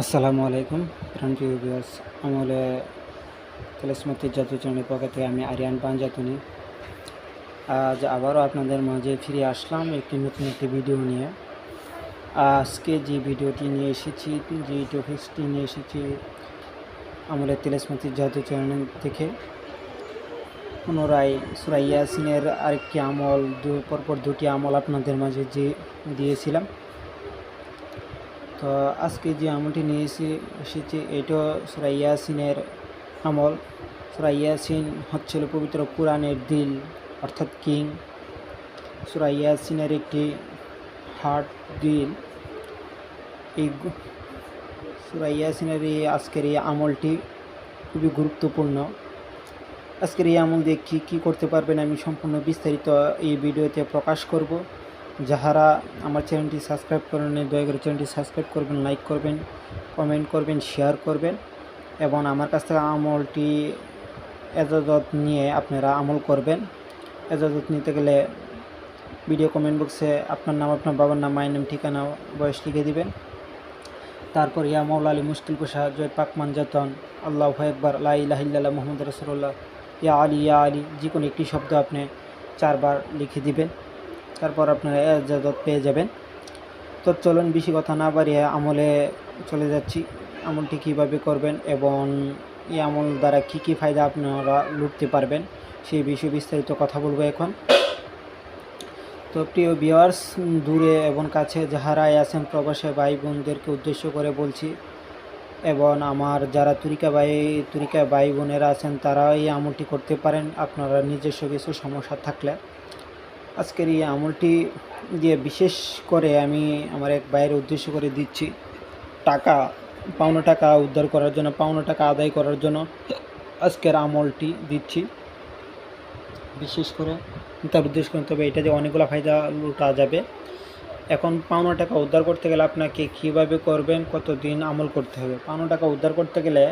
আসসালামু আলাইকুম প্রিয় ভিউয়ার্স। আমলে তিলাসমতি জাদু চ্যানেলের পক্ষ থেকে আমি আরিয়ান পাঞ্জাতনি আজ আবারও আপনাদের মাঝে ফিরে আসলাম নতুন একটি ভিডিও নিয়ে। আজকে যে ভিডিওটি নিয়ে এসেছি, যে টপিকসটি নিয়ে এসেছি আমলে তিলাসমতি জাদু চ্যানেল থেকে পুনরায় সূরা ইয়াসিনের আরেকটি আমল, পরপর দুটি আমল আপনাদের মাঝে যে দিয়েছিলাম। তো আজকে যে আমলটি নিয়ে এসেছি এটা সূরা ইয়াসিনের আমল। সূরা ইয়াসিন হচ্ছিল পবিত্র কোরআনের দিল অর্থাৎ কিং। সূরা ইয়াসিনের একটি হার্ট দিল। এই সূরা ইয়াসিনের আজকের এই আমলটি খুবই গুরুত্বপূর্ণ। আজকের এই আমল দিয়ে কী করতে পারবেন আমি সম্পূর্ণ বিস্তারিত এই ভিডিওতে প্রকাশ করব। যাহারা আমার চ্যানেলটি সাবস্ক্রাইব করেন দয়া করে চ্যানেলটি সাবস্ক্রাইব করবেন, লাইক করবেন, কমেন্ট করবেন, শেয়ার করবেন এবং আমার কাছ থেকে আমলটি এজাজত নিয়ে আপনারা আমল করবেন। এজাজত নিতে গেলে ভিডিও কমেন্ট বক্সে আপনার নাম, আপনার বাবার নাম, মায়ের নাম, ঠিকানা, বয়স লিখে দিবেন। তারপর ইয়া মৌলা আলী মুশকিল কুশা, জয় পাক মানজাতন, আল্লাহু আকবার, লা ইলাহা ইল্লাল্লাহ, মুহাম্মদ রাসূলুল্লাহ, ইয়া আলী যে কোনো একটি শব্দ আপনি 4 বার লিখে দিবেন। তারপর আপনারা এজাজত পেয়ে যাবেন। তো চলুন বেশি কথা না বাড়িয়ে আমলে চলে যাচ্ছি। আমলটি কীভাবে করবেন এবং এই আমল দ্বারা কী ফায়দা আপনারা লুটতে পারবেন সেই বিষয়ে বিস্তারিত কথা বলবো এখন। তো প্রিয় ভিউয়ার্স, দূরে এবং কাছে যাহারাই আছেন প্রবাসী ভাই বোনদেরকে উদ্দেশ্য করে বলছি এবং আমার যারা তুরিকা ভাই বোনেরা আছেন তারা এই আমলটি করতে পারেন আপনারা নিজস্ব কিছু সমস্যা থাকলে। আজকের এই আমলটি দিয়ে বিশেষ করে আমি আমার এক ভাইয়ের উদ্দেশ্য করে দিচ্ছি। পাওনা টাকা উদ্ধার করার জন্য, পাওনা টাকা আদায় করার জন্য আজকের আমলটি দিচ্ছি বিশেষ করে তার উদ্দেশ্য করতে হবে। এটা যে অনেকগুলো ফায়দা লুটা যাবে। এখন পাওনা টাকা উদ্ধার করতে গেলে আপনাকে কীভাবে করবেন, কতদিন আমল করতে হবে। পাওনা টাকা উদ্ধার করতে গেলে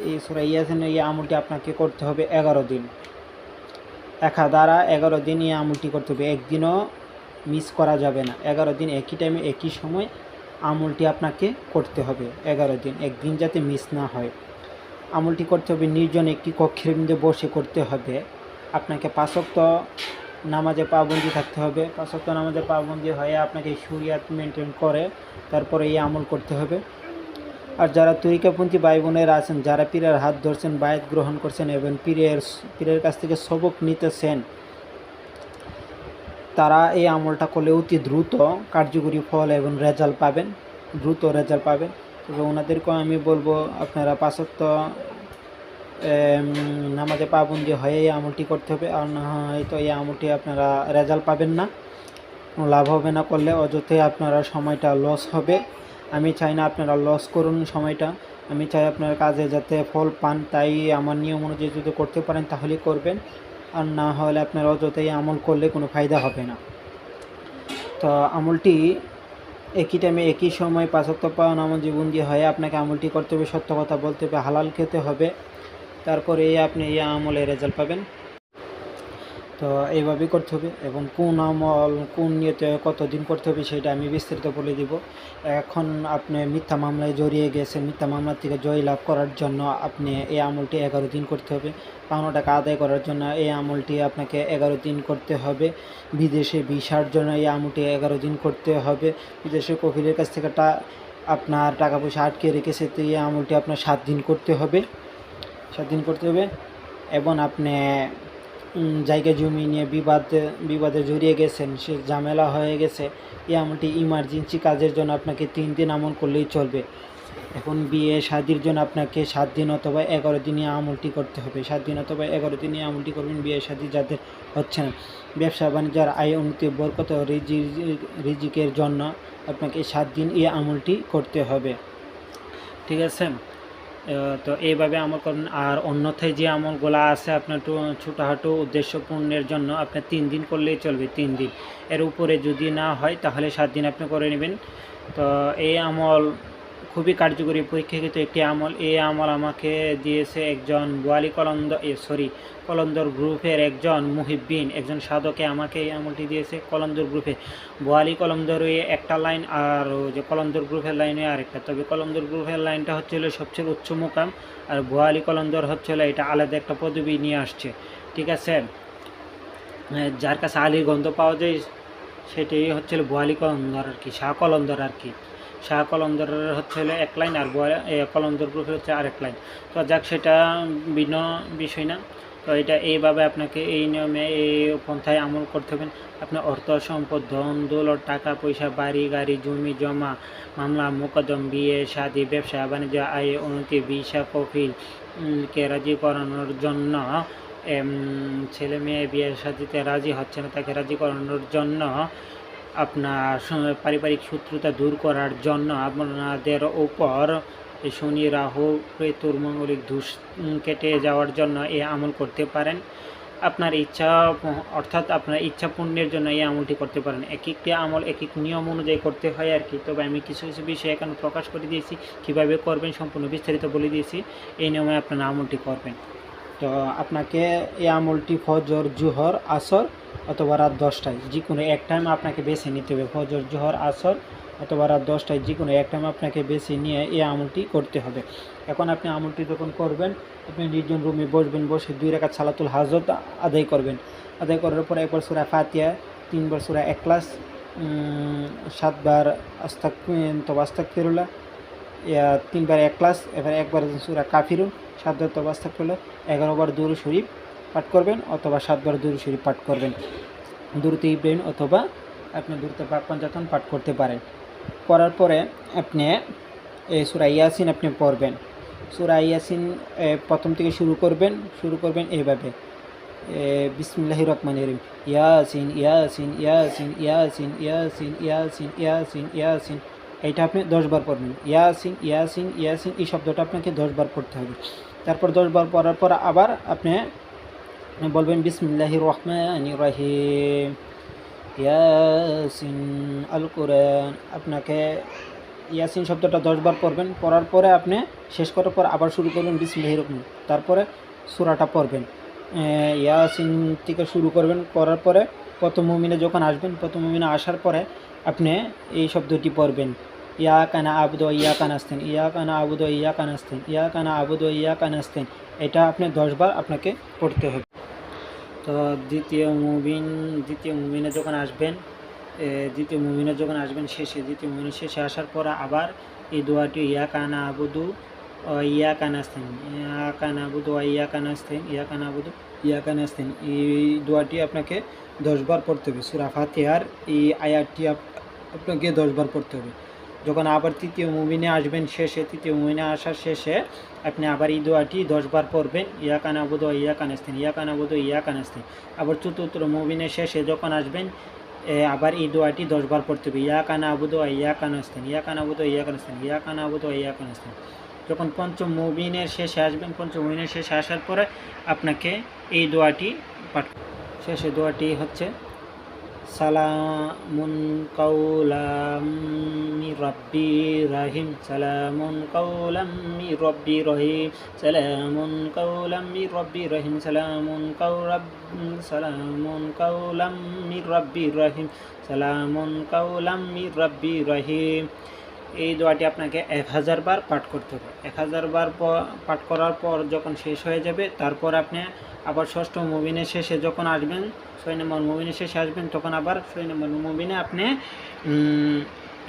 এই সূরা ইয়াসিনের এই আমলটি আপনাকে করতে হবে 11 দিন, একাধারা 11 দিন এই আমলটি করতে হবে। একদিনও মিস করা যাবে না। 11 দিন একই টাইমে একই সময় আমলটি আপনাকে করতে হবে 11 দিন, একদিন যাতে মিস না হয়। আমলটি করতে হবে নির্জন একটি কক্ষের মধ্যে বসে করতে হবে। আপনাকে 5 ওয়াক্ত নামাজে পাবন্দি থাকতে হবে। 5 ওয়াক্ত নামাজে পাবন্দি হয়ে আপনাকে শরিয়াত মেনটেন করে তারপরে এই আমল করতে হবে। আর যারা তরিকাপন্থী ভাই বোনেরা আছেন, যারা পীরের হাত ধরছেন, বায়াত গ্রহণ করছেন এবং পীরের কাছ থেকে সবক নিতেছেন, তারা এই আমলটা করলে অতি দ্রুত কার্যকরী ফল এবং রেজাল্ট পাবেন, দ্রুত রেজাল্ট পাবেন। তবে ওনাদেরকেও আমি বলবো আপনারা 5 ওয়াক্ত নামাজে পাবন্দি হয়ে এই আমলটি করতে হবে। আর না হয়তো এই আমলটি আপনারা রেজাল্ট পাবেন না, লাভ হবে না করলে, অযথাই আপনারা সময়টা লস হবে। আমি চাই না আপনারা লস করুন সময়টা। আমি চাই আপনার কাজে যাতে ফল পান। তাই আমার নিয়ম অনুযায়ী যদি করতে পারেন তাহলেই করবেন, আর না হলে আপনারা অযথাই আমল করলে কোনো ফায়দা হবে না। তো আমলটি একই টাইমে একই সময় 5 ওয়াক্ত নামাজে বন্দি হয়ে আপনাকে আমলটি করতে হবে। সত্য কথা বলতে হবে, হালাল খেতে হবে, তারপরে আপনি এই আমলে রেজাল্ট পাবেন। তো এইভাবেই করতে হবে এবং কোন আমল কোন নিয়তে কতদিন করতে হবে সেটা আমি বিস্তারিত বলে দিব। এখন আপনি মিথ্যা মামলায় জড়িয়ে গেছেন, মিথ্যা মামলা থেকে জয় লাভ করার জন্য আপনি এই আমলটি 11 দিন করতে হবে। পাওনা টাকা আদায় করার জন্য এই আমলটি আপনাকে 11 দিন করতে হবে। বিদেশে ভিসার জন্য এই আমলটি 11 দিন করতে হবে। বিদেশে কফিলের কাছ থেকে আপনার টাকা পয়সা আটকে রেখেছে, তো এই আমলটি আপনার 7 দিন করতে হবে, 7 দিন করতে হবে। এবং আপনি জায়গা জমি নিয়ে বিবাদে জড়িয়ে গেছেন, সে ঝামেলা হয়ে গেছে, এই আমলটি ইমার্জেন্সি কাজের জন্য আপনাকে 3 দিন আমল করলেই চলবে। এখন বিয়ে শাদির জন্য আপনাকে 7 দিন অথবা 11 দিনই আমলটি করতে হবে। 7 দিন অথবা 11 দিনই আমলটি করবেন বিয়ে শাদি যাদের হচ্ছে না। ব্যবসা বাণিজ্যের আয় উন্নতি, বরকত, রিজিকের জন্য আপনাকে 7 দিন এই আমলটি করতে হবে, ঠিক আছে। তো এইভাবে আমল করবেন। আর অন্যথায় যে আমলগুলো আছে আপনার ছোটোখাটো উদ্দেশ্য পূর্ণের জন্য আপনার 3 দিন করলেই চলবে, 3 দিন। এর উপরে যদি না হয় তাহলে 7 দিন আপনি করে নেবেন। তো এই আমল খুবই কার্যকরী পরীক্ষাকৃত একটি আমল। এই আমল আমাকে দিয়েছে একজন বোয়ালি কলন্দর গ্রুপের একজন মুহিব্বিন, একজন সাধকে আমাকে এই আমলটি দিয়েছে। কলন্দর গ্রুপে বোয়ালি কলন্দর একটা লাইন, আর যে কলন্দর গ্রুপের লাইনে আরেকটা। তবে কলন্দর গ্রুপের লাইনটা হচ্ছে হলো সবচেয়ে উচ্চ মুকাম, আর বোয়ালি কলন্দর হচ্ছে হলো এটা আলাদা একটা পদবি নিয়ে আসছে, ঠিক আছে। যার কাছে আলীর গন্ধ পাওয়া যায় সেটাই হচ্ছে বোয়ালি কলন্দর আর কি, শাহ কলন্দর আর কি। শাহ কলন্দরের হচ্ছে হলো এক লাইন, আর কলন্দর গ্রুপে হচ্ছে আরেক লাইন। তো যাক, সেটা ভিন্ন বিষয় না। তো এটা এইভাবে আপনাকে এই নিয়মে এই পন্থায় আমল করতে হবেন। আপনার অর্থ সম্পদ, ধন দৌলত, টাকা পয়সা, বাড়ি গাড়ি, জমি জমা, মামলা মোকদ্দম, বিয়ে শাদী, ব্যবসা বাণিজ্য, আয় উন্নতি, ভিসা কফিল কে রাজি করানোর জন্য, ছেলে মেয়ে বিয়ের শাদীতে রাজি হচ্ছে না তাকে রাজি করানোর জন্য, আপনার পারিবারিক শত্রুতা দূর করার জন্য, আপনাদের উপর শনি রাহু কেতুর মঙ্গলিক দোষ কেটে যাওয়ার জন্য এই আমল করতে পারেন। আপনার ইচ্ছা অর্থাৎ আপনার ইচ্ছা পূর্ণের জন্য এই আমলটি করতে পারেন। এক একটি আমল এক এক নিয়ম অনুযায়ী করতে হয় আর কি। তবে আমি কিছু কিছু বিষয় এখানে প্রকাশ করে দিয়েছি, কীভাবে করবেন সম্পূর্ণ বিস্তারিত বলে দিয়েছি। এই নিয়মে আপনারা আমলটি করবেন। তো আপনাকে এই আমলটি ফজর, জোহর, আসর অথবা রাত 10টায় যে কোনো এক টাইম আপনাকে বেছে নিতে হবে। ফজর, জোহর, আসর অথবা রাত 10টায় যে কোনো এক টাইম আপনাকে বেছে নিয়ে এই আমলটি করতে হবে। এখন আপনি আমলটি যখন করবেন, আপনি নির্জন রুমে বসবেন, বসে 2 রাকাত সালাতুল হাজত আদায় করবেন। আদায় করার পরে একবার সূরা ফাতিহা, 3 বার সূরা ইখলাস, 7 বার আস্তাগফিরুল্লাহ, 3 বার ইখলাস, এবার একবার সূরা কাফিরুন, 7 বার তওবা আস্তাগফিরুল্লাহ, 11 বার দুরূদ শরীফ পাঠ করবেন, অথবা 7 বার দুরূদ শরীফ পাঠ করবেন। দুরূদ ইব্রাহিম অথবা আপনি দুরূদ পাক পঞ্চাতন পাঠ করতে পারেন। করার পরে আপনি এই সূরা ইয়াসিন আপনি পড়বেন। সূরা ইয়াসিন প্রথম থেকে শুরু করবেন এইভাবে, বিসমিল্লাহির রহমানির রহিম, ইয়াসিন ইয়াসিন ইয়াসিন ইয়াসিন ইয়াসিন ইয়াসিন ইয়াসিন ইয়াসিন, এইটা আপনি 10 বার পড়বেন। ইয়াসিন ইয়াসিন ইয়াসিন এই শব্দটা আপনাকে 10 বার পড়তে হবে। তারপর 10 বার পড়ার পর আবার আপনি বলবেন বিসমিল্লাহির রহমানির রহিম, ইয়াসিন আল কোরআন। আপনাকে ইয়াসিন শব্দটা 10 বার পড়বেন। পড়ার পরে আপনি শেষ করার পর আবার শুরু করবেন বিসমিল্লাহির রহমান, তারপরে সূরাটা পড়বেন। ইয়াসিন থেকে শুরু করবেন। করার পরে প্রথম মুমিনে যখন আসবেন, প্রথম মুমিনে আসার পরে আপনি এই শব্দটি পড়বেন, ইয়াকা না'বুদু ওয়া ইয়াকা নাস্তাইন, ইয়াকা না'বুদু ওয়া ইয়াকা নাস্তাইন, ইয়াকা না'বুদু ওয়া ইয়াকা নাস্তাইন। এটা আপনি 10 বার আপনাকে পড়তে হবে। তো দ্বিতীয় মুমিনে যখন আসবেন, দ্বিতীয় মুমিনের শেষে আসার পর আবার এই দোয়াটি ইয়াকা না'বুদু ওয়া ইয়াকা নাস্তাইন, ইয়াকা না'বুদু ওয়া ইয়াকা নাস্তাইন, ইয়াকা না'বুদু ইয়াকা নাস্তাইন, এই দোয়াটি আপনাকে 10 বার পড়তে হবে। সূরা ফাতিহার এই আয়াতটি আপনাকে 10 বার পড়তে হবে। যখন আবার তৃতীয় মুমিনে আসবেন তৃতীয় মুমিনে আসার শেষে আপনি আবার এই দোয়াটি 10 বার পড়বেন, ইয়াকা না'বুদু ওয়া ইয়াকা নাস্তাইন, ইয়াকা না'বুদু ওয়া ইয়াকা নাস্তাইন। আবার চতুর্থ মুমিনের শেষে যখন আসবেন আবার এই দোয়াটি 10 বার পড়তে হবে, ইয়াকা না'বুদু ওয়া ইয়াকা নাস্তাইন, ইয়াকা না'বুদু ওয়া ইয়াকা নাস্তাইন, ইয়াকা না'বুদু ওয়া ইয়াকা নাস্তাইন। যখন পঞ্চম মুমিনের শেষে আসবেন, পঞ্চম মুমিনের শেষে আসার পরে আপনাকে এই দোয়াটি পাঠ। শেষে দোয়াটি হচ্ছে সালামুন কাওলাম মির রাব্বির রহিম, সালামুন কাওলাম মির রাব্বির রহিম, সালামুন কাওলাম মির রাব্বির রহিম, সালামুন কাওলাম মির রাব্বির রহিম, সালামুন কাওলাম মির রাব্বির রহিম। এই দোয়াটি আপনাকে 1000 বার পাঠ করতে হবে। 1000 বার পাঠ করার পর যখন শেষ হয়ে যাবে, তারপর আপনি আবার ষষ্ঠ মুমিনের শেষে যখন আসবেন, 6 নম্বর মুমিনের শেষে আসবেন, তখন আবার 6 নম্বর মুমিনে আপনি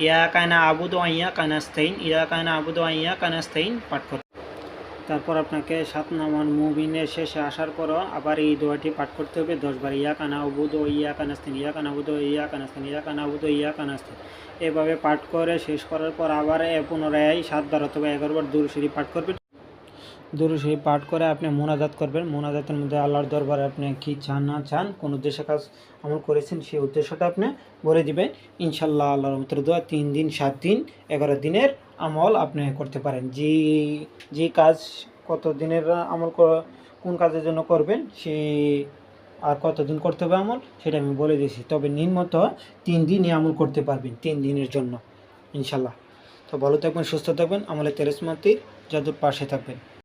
ইয়াকা না'বুদু ওয়া ইয়াকা নাস্তাইন, ইয়াকা না'বুদু ওয়া ইয়াকা নাস্তাইন পাঠ করতে। তারপর আপনাকে 7 নম্বর মুমিনের শেষে আসার পরও আবার এই দোয়াটি পাঠ করতে হবে 10 বার, ইয়াকা না'বুদু ওয়া ইয়াকা নাস্তাইন, ইয়াকা না'বুদু ওয়া ইয়াকা নাস্তাইন, ইয়াকা না'বুদু ওয়া ইয়াকা নাস্তাইন। এভাবে পাঠ করে শেষ করার পর আবার পুনরায় 7 বার অথবা 11 বার দুরূদ শরীফ পাঠ করবেন। দুরূদ শরীফ পাঠ করে আপনি মোনাজাত করবেন। মোনাজাতের মধ্যে আল্লাহর দরবারে আপনি কি চান না চান, কোন উদ্দেশ্যে কাজ আমল করেছেন সেই উদ্দেশ্যটা আপনি বলে দিবেন। ইনশাল্লাহ আল্লাহর রহমতের দোয়া 3 দিন 7 দিন 11 দিনের আমল আপনি করতে পারেন। যে কাজ কত দিনের আমল কোন কাজের জন্য করবেন সেই আর কতদিন করতে হবে আমল সেটা আমি বলে দিয়েছি। তবে নিম্নত 3 দিনই আমল করতে পারবেন, 3 দিনের জন্য ইনশাল্লাহ। তো ভালো থাকবেন, সুস্থ থাকবেন, আমলের তেলেসমাতির জাদুর পাশে থাকবেন।